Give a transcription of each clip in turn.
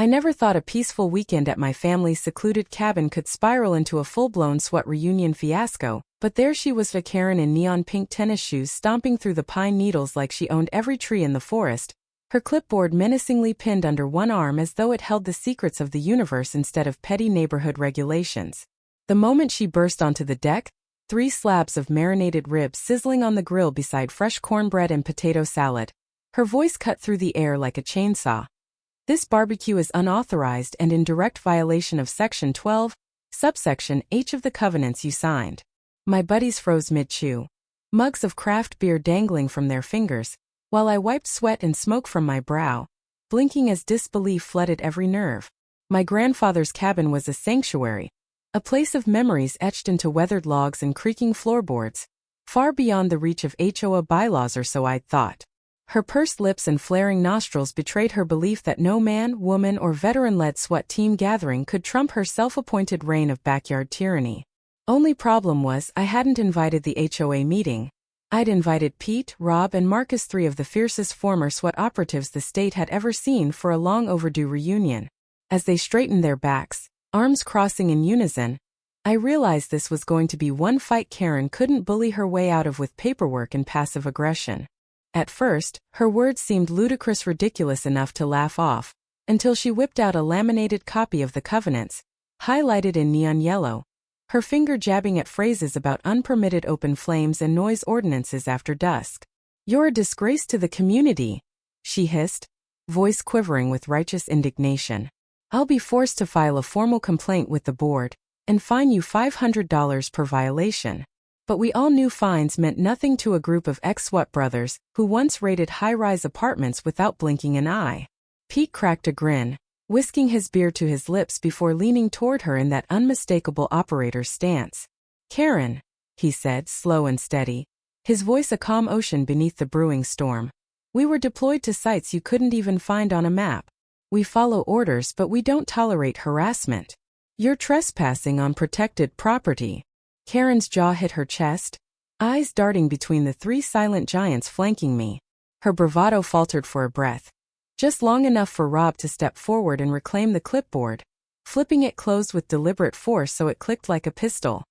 I never thought a peaceful weekend at my family's secluded cabin could spiral into a full-blown SWAT reunion fiasco, but there she was, a Karen in neon pink tennis shoes stomping through the pine needles like she owned every tree in the forest, her clipboard menacingly pinned under one arm as though it held the secrets of the universe instead of petty neighborhood regulations. The moment she burst onto the deck, 3 slabs of marinated ribs sizzling on the grill beside fresh cornbread and potato salad, her voice cut through the air like a chainsaw. This barbecue is unauthorized and in direct violation of Section 12, subsection H of the covenants you signed. My buddies froze mid-chew, mugs of craft beer dangling from their fingers, while I wiped sweat and smoke from my brow, blinking as disbelief flooded every nerve. My grandfather's cabin was a sanctuary, a place of memories etched into weathered logs and creaking floorboards, far beyond the reach of HOA bylaws, or so I'd thought. Her pursed lips and flaring nostrils betrayed her belief that no man, woman, or veteran-led SWAT team gathering could trump her self-appointed reign of backyard tyranny. Only problem was I hadn't invited the HOA meeting. I'd invited Pete, Rob, and Marcus, 3 of the fiercest former SWAT operatives the state had ever seen, for a long overdue reunion. As they straightened their backs, arms crossing in unison, I realized this was going to be one fight Karen couldn't bully her way out of with paperwork and passive aggression. At first, her words seemed ludicrous, ridiculous enough to laugh off, until she whipped out a laminated copy of the covenants, highlighted in neon yellow, her finger jabbing at phrases about unpermitted open flames and noise ordinances after dusk. "You're a disgrace to the community," she hissed, voice quivering with righteous indignation. "I'll be forced to file a formal complaint with the board and fine you $500 per violation." But we all knew fines meant nothing to a group of ex-SWAT brothers who once raided high-rise apartments without blinking an eye. Pete cracked a grin, whisking his beer to his lips before leaning toward her in that unmistakable operator's stance. "Karen," he said, slow and steady, his voice a calm ocean beneath the brewing storm. "We were deployed to sites you couldn't even find on a map. We follow orders, but we don't tolerate harassment. You're trespassing on protected property." Karen's jaw hit her chest, eyes darting between the 3 silent giants flanking me. Her bravado faltered for a breath, just long enough for Rob to step forward and reclaim the clipboard, flipping it closed with deliberate force so it clicked like a pistol.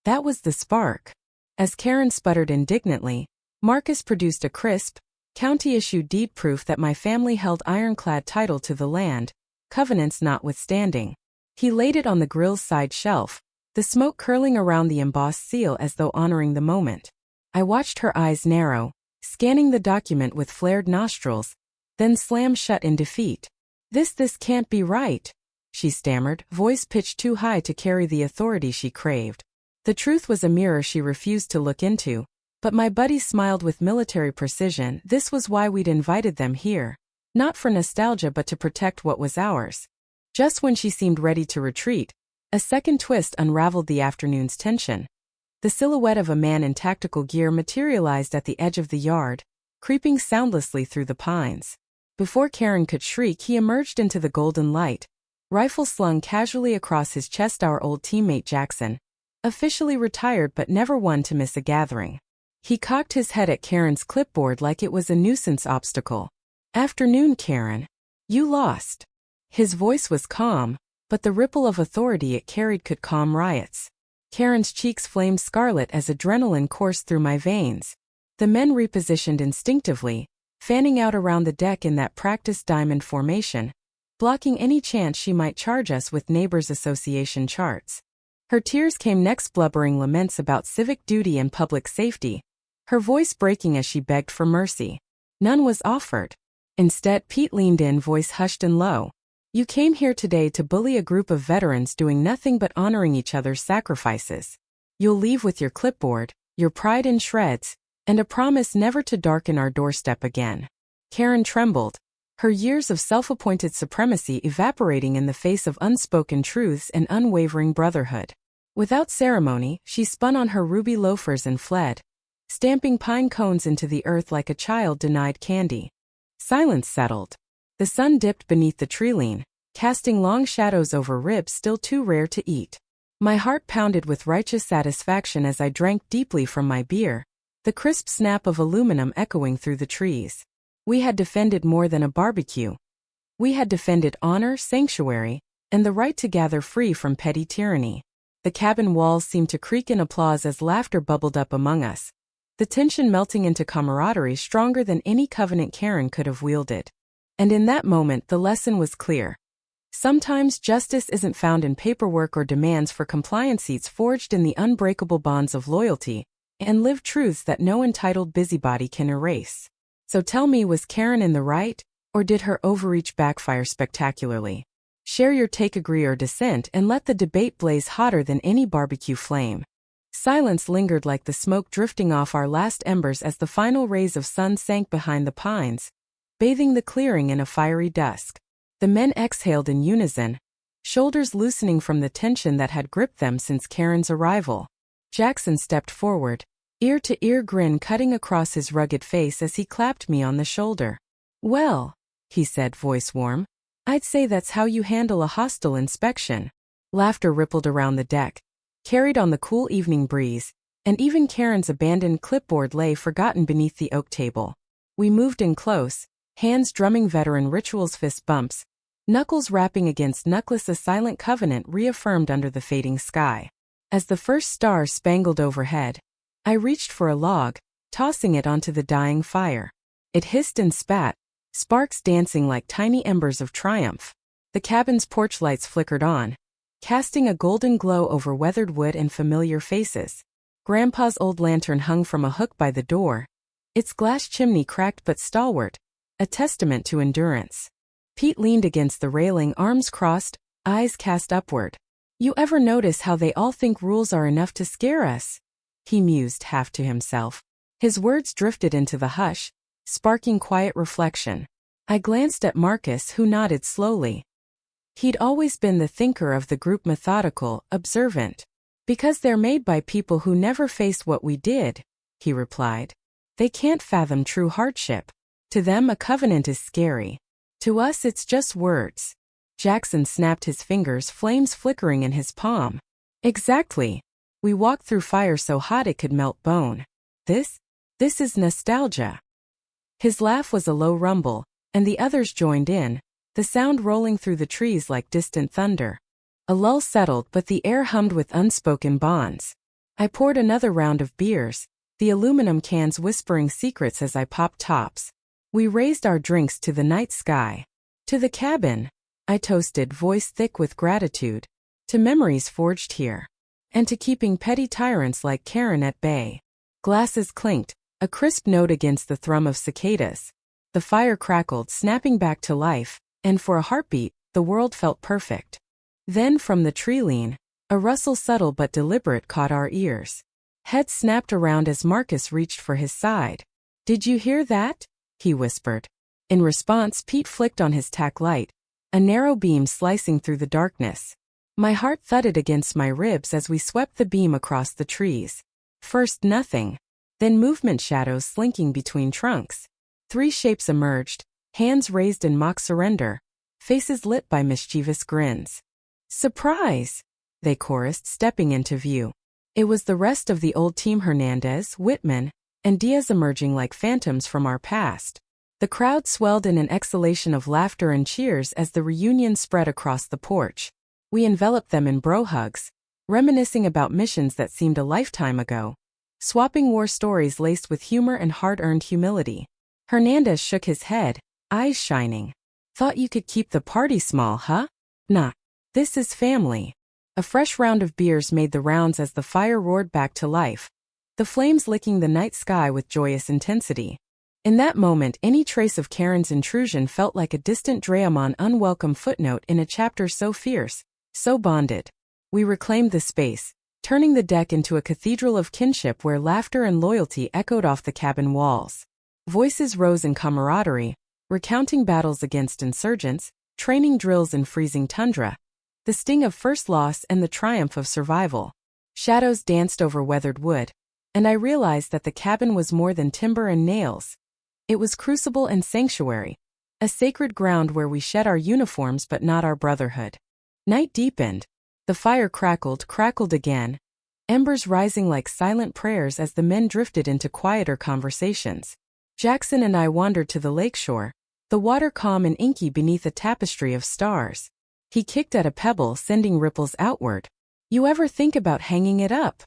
That was the spark. As Karen sputtered indignantly, Marcus produced a crisp, county-issued deed proof that my family held ironclad title to the land, covenants notwithstanding. He laid it on the grill's side shelf, the smoke curling around the embossed seal as though honoring the moment. I watched her eyes narrow, scanning the document with flared nostrils, then slam shut in defeat. This can't be right," she stammered, voice pitched too high to carry the authority she craved. The truth was a mirror she refused to look into, but my buddy smiled with military precision. This was why we'd invited them here. Not for nostalgia, but to protect what was ours. Just when she seemed ready to retreat, a second twist unraveled the afternoon's tension. The silhouette of a man in tactical gear materialized at the edge of the yard, creeping soundlessly through the pines. Before Karen could shriek, he emerged into the golden light, rifle slung casually across his chest. Our old teammate Jackson, officially retired but never one to miss a gathering. He cocked his head at Karen's clipboard like it was a nuisance obstacle. "Afternoon, Karen. You lost." His voice was calm, but the ripple of authority it carried could calm riots. Karen's cheeks flamed scarlet as adrenaline coursed through my veins. The men repositioned instinctively, fanning out around the deck in that practiced diamond formation, blocking any chance she might charge us with Neighbors Association charts. Her tears came next, blubbering laments about civic duty and public safety, her voice breaking as she begged for mercy. None was offered. Instead, Pete leaned in, voice hushed and low. "You came here today to bully a group of veterans doing nothing but honoring each other's sacrifices. You'll leave with your clipboard, your pride in shreds, and a promise never to darken our doorstep again." Karen trembled, her years of self-appointed supremacy evaporating in the face of unspoken truths and unwavering brotherhood. Without ceremony, she spun on her ruby loafers and fled, stamping pine cones into the earth like a child denied candy. Silence settled. The sun dipped beneath the treeline, casting long shadows over ribs still too rare to eat. My heart pounded with righteous satisfaction as I drank deeply from my beer, the crisp snap of aluminum echoing through the trees. We had defended more than a barbecue. We had defended honor, sanctuary, and the right to gather free from petty tyranny. The cabin walls seemed to creak in applause as laughter bubbled up among us, the tension melting into camaraderie stronger than any covenant Karen could have wielded. And in that moment the lesson was clear. Sometimes justice isn't found in paperwork or demands for compliance, it's forged in the unbreakable bonds of loyalty and lived truths that no entitled busybody can erase. So tell me, was Karen in the right, or did her overreach backfire spectacularly? Share your take, agree or dissent, and let the debate blaze hotter than any barbecue flame. Silence lingered like the smoke drifting off our last embers as the final rays of sun sank behind the pines, bathing the clearing in a fiery dusk. The men exhaled in unison, shoulders loosening from the tension that had gripped them since Karen's arrival. Jackson stepped forward, ear-to-ear grin cutting across his rugged face as he clapped me on the shoulder. "Well," he said, voice warm, "I'd say that's how you handle a hostile inspection." Laughter rippled around the deck, carried on the cool evening breeze, and even Karen's abandoned clipboard lay forgotten beneath the oak table. We moved in close, hands drumming veteran rituals, fist bumps, knuckles rapping against knuckles, a silent covenant reaffirmed under the fading sky. As the first stars spangled overhead, I reached for a log, tossing it onto the dying fire. It hissed and spat, sparks dancing like tiny embers of triumph. The cabin's porch lights flickered on, casting a golden glow over weathered wood and familiar faces. Grandpa's old lantern hung from a hook by the door, its glass chimney cracked but stalwart, a testament to endurance. Pete leaned against the railing, arms crossed, eyes cast upward. "You ever notice how they all think rules are enough to scare us?" he mused half to himself. His words drifted into the hush, sparking quiet reflection. I glanced at Marcus, who nodded slowly. He'd always been the thinker of the group, methodical, observant. "Because they're made by people who never faced what we did," he replied. "They can't fathom true hardship. To them a covenant is scary. To us it's just words." Jackson snapped his fingers, flames flickering in his palm. "Exactly. We walked through fire so hot it could melt bone. This is nostalgia." His laugh was a low rumble, and the others joined in, the sound rolling through the trees like distant thunder. A lull settled, but the air hummed with unspoken bonds. I poured another round of beers, the aluminum cans whispering secrets as I popped tops. We raised our drinks to the night sky. "To the cabin," I toasted, voice thick with gratitude. "To memories forged here. And to keeping petty tyrants like Karen at bay." Glasses clinked, a crisp note against the thrum of cicadas. The fire crackled, snapping back to life, and for a heartbeat, the world felt perfect. Then from the tree-line, a rustle subtle but deliberate caught our ears. Heads snapped around as Marcus reached for his side. "Did you hear that?" he whispered. In response, Pete flicked on his tack light, a narrow beam slicing through the darkness. My heart thudded against my ribs as we swept the beam across the trees. First nothing, then movement, shadows slinking between trunks. 3 shapes emerged, hands raised in mock surrender, faces lit by mischievous grins. "Surprise!" they chorused, stepping into view. It was the rest of the old team, Hernandez, Whitman, and Diaz, emerging like phantoms from our past. The crowd swelled in an exhalation of laughter and cheers as the reunion spread across the porch. We enveloped them in bro hugs, reminiscing about missions that seemed a lifetime ago, swapping war stories laced with humor and hard-earned humility. Hernandez shook his head, eyes shining. "Thought you could keep the party small, huh? Nah. This is family." A fresh round of beers made the rounds as the fire roared back to life, the flames licking the night sky with joyous intensity. In that moment, any trace of Karen's intrusion felt like a distant Draymond unwelcome footnote in a chapter so fierce, so bonded. We reclaimed the space, turning the deck into a cathedral of kinship where laughter and loyalty echoed off the cabin walls. Voices rose in camaraderie, recounting battles against insurgents, training drills in freezing tundra, the sting of first loss and the triumph of survival. Shadows danced over weathered wood, and I realized that the cabin was more than timber and nails. It was crucible and sanctuary, a sacred ground where we shed our uniforms but not our brotherhood. Night deepened. The fire crackled again, embers rising like silent prayers as the men drifted into quieter conversations. Jackson and I wandered to the lakeshore, the water calm and inky beneath a tapestry of stars. He kicked at a pebble, sending ripples outward. "You ever think about hanging it up?"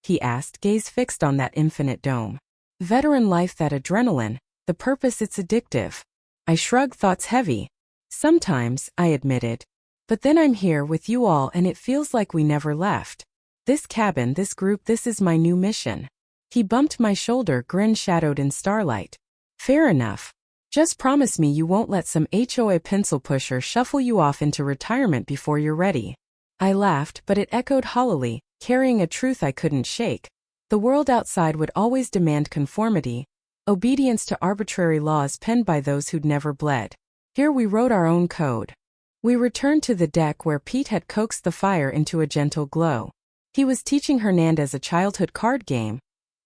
he asked, gaze fixed on that infinite dome. Veteran life, that adrenaline, the purpose, it's addictive. I shrugged, thoughts heavy. "Sometimes," I admitted. "But then I'm here with you all and it feels like we never left. This cabin, this group, this is my new mission." He bumped my shoulder, grin shadowed in starlight. "Fair enough. Just promise me you won't let some HOA pencil pusher shuffle you off into retirement before you're ready." I laughed, but it echoed hollowly, carrying a truth I couldn't shake. The world outside would always demand conformity, obedience to arbitrary laws penned by those who'd never bled. Here we wrote our own code. We returned to the deck where Pete had coaxed the fire into a gentle glow. He was teaching Hernandez a childhood card game.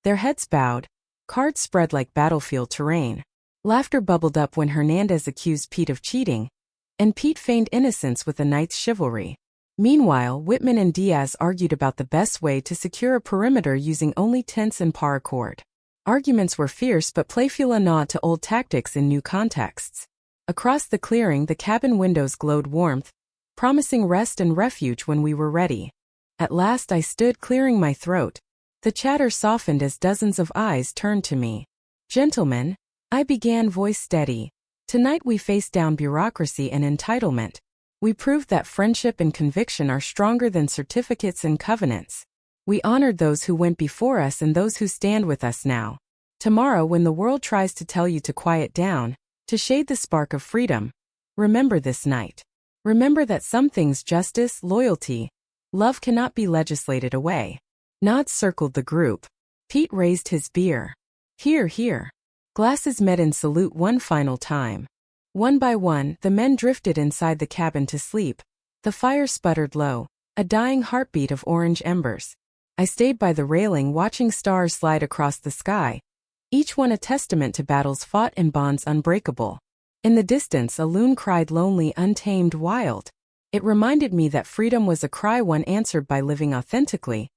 Their heads bowed, cards spread like battlefield terrain. Laughter bubbled up when Hernandez accused Pete of cheating, and Pete feigned innocence with a knight's chivalry. Meanwhile, Whitman and Diaz argued about the best way to secure a perimeter using only tents and paracord. Arguments were fierce but playful, a nod to old tactics in new contexts. Across the clearing, the cabin windows glowed warmth, promising rest and refuge when we were ready. At last I stood, clearing my throat. The chatter softened as dozens of eyes turned to me. "Gentlemen," I began, voice steady, "tonight we faced down bureaucracy and entitlement. We proved that friendship and conviction are stronger than certificates and covenants. We honored those who went before us and those who stand with us now. Tomorrow, when the world tries to tell you to quiet down, to shade the spark of freedom, remember this night. Remember that some things, justice, loyalty, love, cannot be legislated away." Nods circled the group. Pete raised his beer. "Here, here." Glasses met in salute one final time. One by one, the men drifted inside the cabin to sleep. The fire sputtered low, a dying heartbeat of orange embers. I stayed by the railing, watching stars slide across the sky, each one a testament to battles fought and bonds unbreakable. In the distance, a loon cried, lonely, untamed, wild. It reminded me that freedom was a cry one answered by living authentically,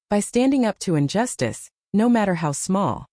by standing up to injustice, no matter how small.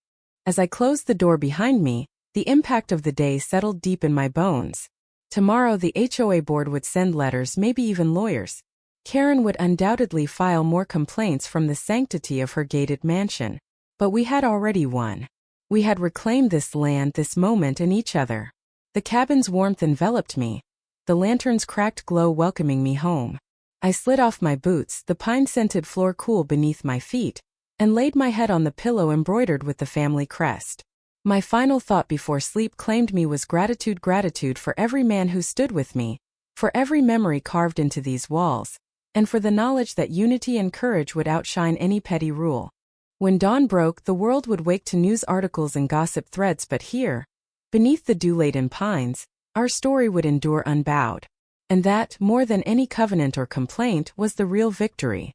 As I closed the door behind me, the impact of the day settled deep in my bones. Tomorrow the HOA board would send letters, maybe even lawyers. Karen would undoubtedly file more complaints from the sanctity of her gated mansion. But we had already won. We had reclaimed this land, this moment, and each other. The cabin's warmth enveloped me, the lantern's cracked glow welcoming me home. I slid off my boots, the pine-scented floor cool beneath my feet, and laid my head on the pillow embroidered with the family crest. My final thought before sleep claimed me was gratitude, gratitude for every man who stood with me, for every memory carved into these walls, and for the knowledge that unity and courage would outshine any petty rule. When dawn broke, the world would wake to news articles and gossip threads, but here, beneath the dew-laden pines, our story would endure unbowed. And that, more than any covenant or complaint, was the real victory.